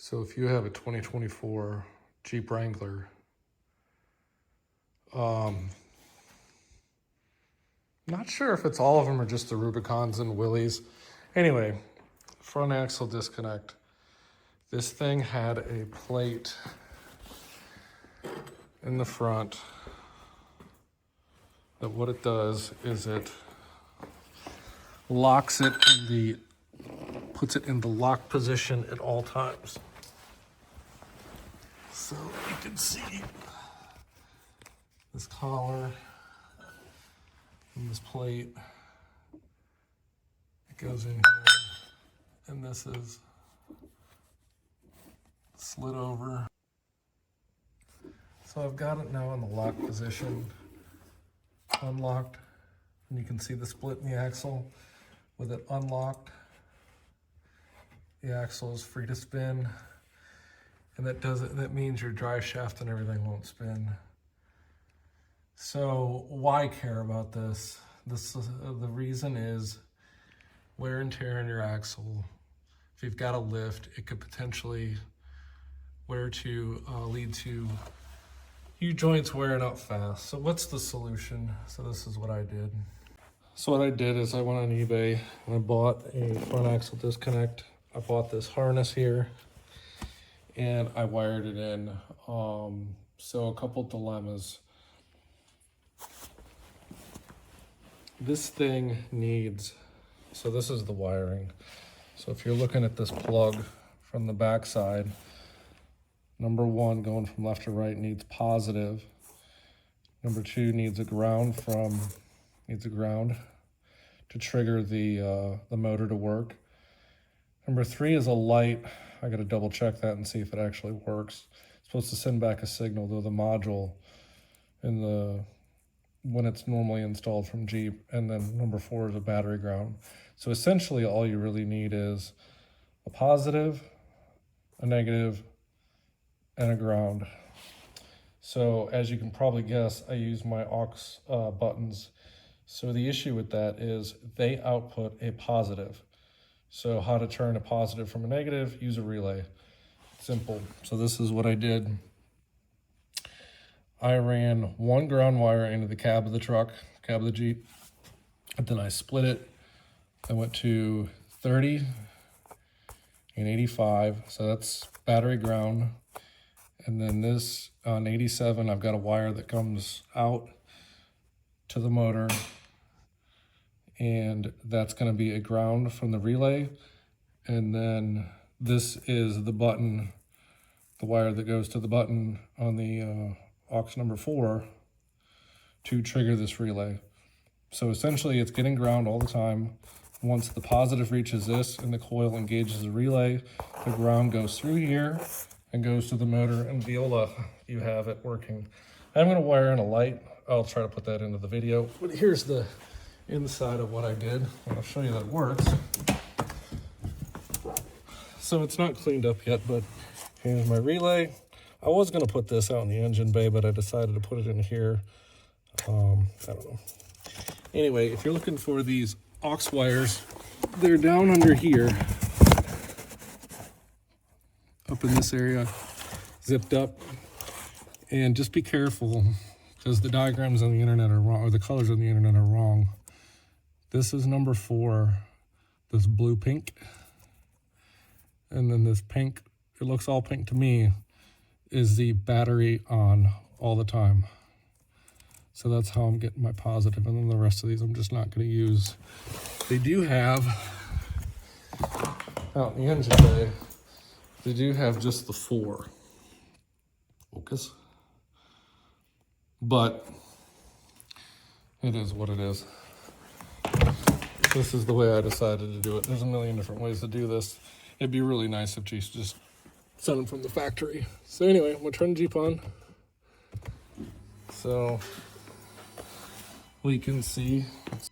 So if you have a 2024 Jeep Wrangler, not sure if it's all of them or just the Rubicons and Willys. Anyway, front axle disconnect. This thing had a plate in the front that what it does is it locks it in the, puts it in the lock position at all times. So you can see this collar and this plate. It goes in here, and this is slid over. So I've got it now in the lock position, unlocked, and you can see the split in the axle. With it unlocked, the axle is free to spin, and that means your drive shaft and everything won't spin. So why care about this? The reason is wear and tear in your axle. If you've got a lift, it could potentially lead to your joints wearing out fast. So what's the solution? So this is what I did. So what I did is I went on eBay and I bought a front axle disconnect. I bought this harness here and I wired it in. So a couple dilemmas. This thing needs, so this is the wiring. So if you're looking at this plug from the back side, number one, going from left to right, needs positive. Number two, needs a ground to trigger the motor to work. Number three is a light. I got to double check that and see if it actually works. It's supposed to send back a signal to the module when it's normally installed from Jeep. And then number four is a battery ground. So essentially all you really need is a positive, a negative, and a ground. So as you can probably guess, I use my aux buttons. So the issue with that is they output a positive. So how to turn a positive from a negative, use a relay. Simple. So this is what I did. I ran one ground wire into the cab of the truck, cab of the Jeep, and then I split it. I went to 30 and 85, so that's battery ground. And then this on 87, I've got a wire that comes out to the motor, and that's going to be a ground from the relay. And then this is the button, the wire that goes to the button on the aux number 4 to trigger this relay. So essentially it's getting ground all the time. Once the positive reaches this and the coil engages the relay, the ground goes through here and goes to the motor, and voila, you have it working. I'm going to wire in a light. I'll try to put that into the video. But here's the inside of what I did. I'll show you that it works. So it's not cleaned up yet, but here's my relay. I was going to put this out in the engine bay, but I decided to put it in here. I don't know. Anyway, if you're looking for these aux wires, they're down under here, up in this area, zipped up. And just be careful, because the diagrams on the internet are wrong, or the colors on the internet are wrong. This is number 4, this blue pink, and then this pink, it looks all pink to me, is the battery on all the time. So that's how I'm getting my positive, and then the rest of these I'm just not going to use. They do have, out in the engine bay, they do have just the 4. Focus. But it is what it is. This is the way I decided to do it. There's a million different ways to do this. It'd be really nice if Jeep just sent them from the factory. So anyway, I'm gonna turn the Jeep on. So we can see it's